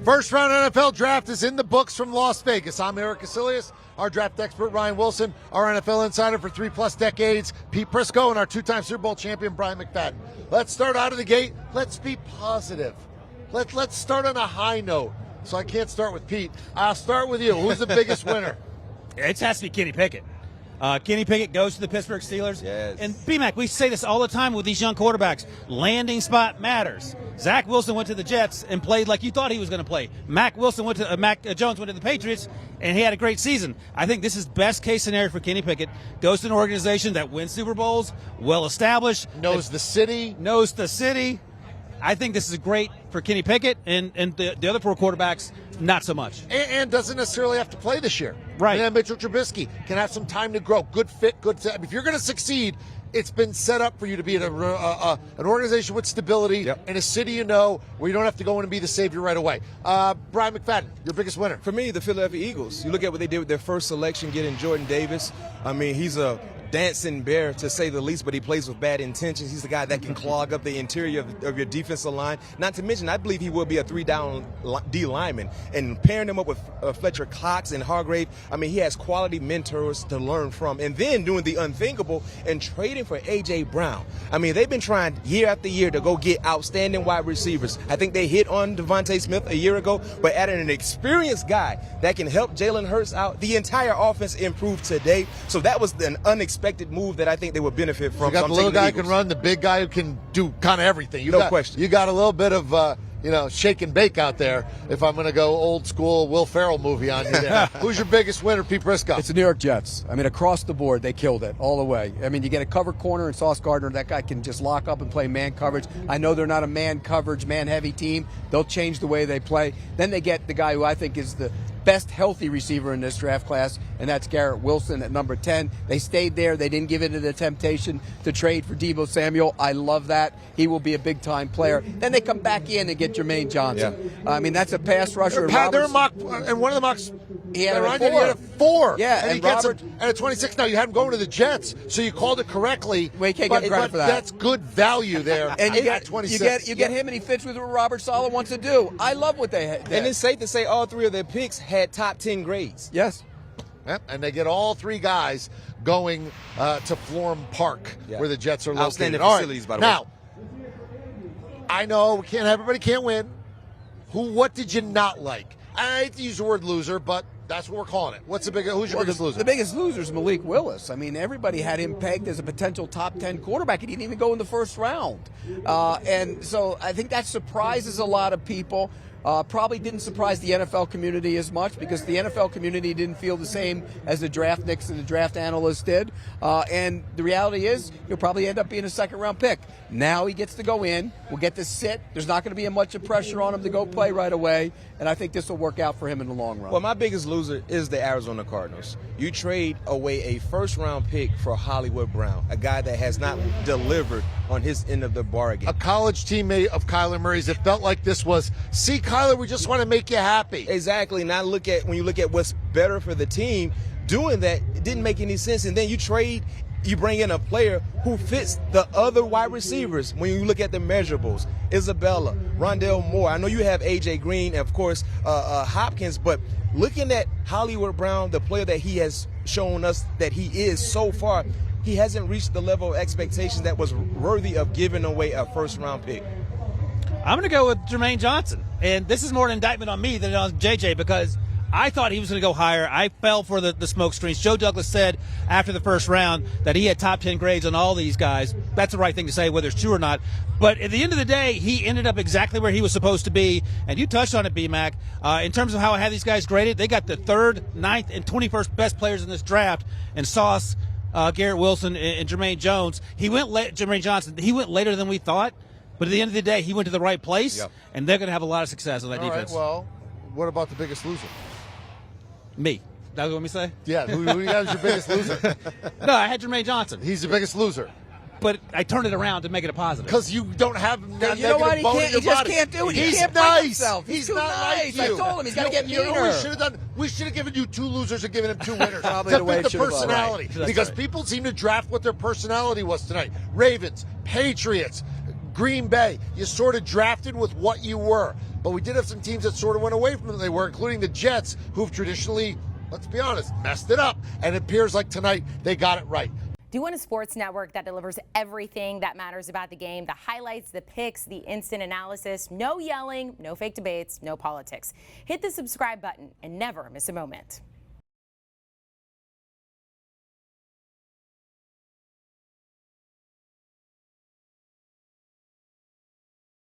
First round NFL draft is in the books from Las Vegas. I'm Eric Casillas, our draft expert Ryan Wilson, our NFL insider for 3+ decades, Pete Prisco, and our 2-time Super Bowl champion Brian McFadden. Let's start out of the gate. Let's be positive. Let's start on a high note. So I can't start with Pete. I'll start with you. Who's the biggest winner? It has to be Kenny Pickett. Kenny Pickett goes to the Pittsburgh Steelers. Yes. And BMAC, we say this all the time with these young quarterbacks. Landing spot matters. Zach Wilson went to the Jets and played like you thought he was going to play. Mac Jones went to the Patriots, and he had a great season. I think this is best case scenario for Kenny Pickett. Goes to an organization that wins Super Bowls, well established, Knows the city. I think this is great for Kenny Pickett, and the other 4 quarterbacks, not so much. And doesn't necessarily have to play this year. Right. And Mitchell Trubisky can have some time to grow. Good fit, good set. If you're going to succeed, it's been set up for you to be in an organization with stability in a city you know where you don't have to go in and be the savior right away. Brian McFadden, your biggest winner. For me, the Philadelphia Eagles. You look at what they did with their first selection, getting Jordan Davis. I mean, he's a dancing bear, to say the least, but he plays with bad intentions. He's the guy that can clog up the interior of your defensive line. Not to mention, I believe he will be a 3-down D lineman. And pairing him up with Fletcher Cox and Hargrave, I mean, he has quality mentors to learn from. And then doing the unthinkable and trading for A.J. Brown. I mean, they've been trying year after year to go get outstanding wide receivers. I think they hit on Devontae Smith a year ago, but adding an experienced guy that can help Jalen Hurts out, the entire offense improved today. So that was an unexpected move that I think they would benefit from. You got the little guy who can run, the big guy who can do kind of everything. No question. You got a little bit of shake and bake out there. If I'm going to go old school Will Ferrell movie on you there. Who's your biggest winner, Pete Prisco? It's the New York Jets. I mean, across the board, they killed it all the way. I mean, you get a cover corner in Sauce Gardner. That guy can just lock up and play man coverage. I know they're not a man coverage, man-heavy team. They'll change the way they play. Then they get the guy who I think is the best healthy receiver in this draft class, and that's Garrett Wilson at number 10. They stayed there. They didn't give in to the temptation to trade for Deebo Samuel. I love that. He will be a big-time player. Then they come back in and get Jermaine Johnson. Yeah. I mean, that's a pass rusher. They're mock, and one of the mocks, he had a 4. Yeah, and he gets him at a 26. Now, you had him going to the Jets, so you called it correctly. Well, you can't give him credit for that. That's good value there and you get 26. You get him, and he fits with what Robert Saleh wants to do. I love what they had. And it's safe to say all 3 of their picks had top 10 grades. Yes. Yep, and they get all 3 guys going to Florham Park, where the Jets are located. Outstanding facilities, by the way. Now, I know everybody can't win. What did you not like? I hate to use the word loser, but that's what we're calling it. Who's your biggest loser? The biggest loser is Malik Willis. I mean, everybody had him pegged as a potential top 10 quarterback. He didn't even go in the first round. And so I think that surprises a lot of people. Probably didn't surprise the NFL community as much because the NFL community didn't feel the same as the draftniks and the draft analysts did. And the reality is he'll probably end up being a second-round pick. Now he gets to go in. We'll get to sit. There's not going to be much of pressure on him to go play right away. And I think this will work out for him in the long run. Well, my biggest loser is the Arizona Cardinals. You trade away a first-round pick for Hollywood Brown, a guy that has not delivered on his end of the bargain. A college teammate of Kyler Murray's. It felt like this was, see, Kyler, we just want to make you happy. Exactly. Now when you look at what's better for the team, doing that, it didn't make any sense. And then you bring in a player who fits the other wide receivers when you look at the measurables. Isabella, Rondell Moore. I know you have A.J. Green and, of course, Hopkins, but looking at Hollywood Brown, the player that he has shown us that he is so far, he hasn't reached the level of expectations that was worthy of giving away a first-round pick. I'm going to go with Jermaine Johnson. And this is more an indictment on me than on JJ because I thought he was going to go higher. I fell for the smoke screens. Joe Douglas said after the first round that he had top 10 grades on all these guys. That's the right thing to say, whether it's true or not. But at the end of the day, he ended up exactly where he was supposed to be. And you touched on it, B-Mac. In terms of how I had these guys graded, they got the 3rd, 9th, and 21st best players in this draft. And Sauce, Garrett Wilson, and Jermaine Jones. Jermaine Johnson, he went later than we thought. But at the end of the day, he went to the right place, and they're going to have a lot of success on that defense. All right, well, what about the biggest loser? Me. That's what you want me to say? Yeah, who you got as your biggest loser? No, I had Jermaine Johnson. He's the biggest loser. But I turned it around to make it a positive. Because you don't have that you know what? he just can't do it. He's he can't nice. himself. He's too not nice. Like you. I told him he's got to get You know what meaner. we should have given you 2 losers and given him 2 winners. Probably to the way fit it the should have gone. personality. Right. Because right. people seem to draft what their personality was tonight. Ravens, Patriots, Green Bay. You sort of drafted with what you were. but we did have some teams that sort of went away from them they were, including the Jets, who've traditionally, let's be honest, messed it up. And it appears like tonight they got it right. Do you want a sports network that delivers everything that matters about the game? The highlights, the picks, the instant analysis, no yelling, no fake debates, no politics. Hit the subscribe button and never miss a moment.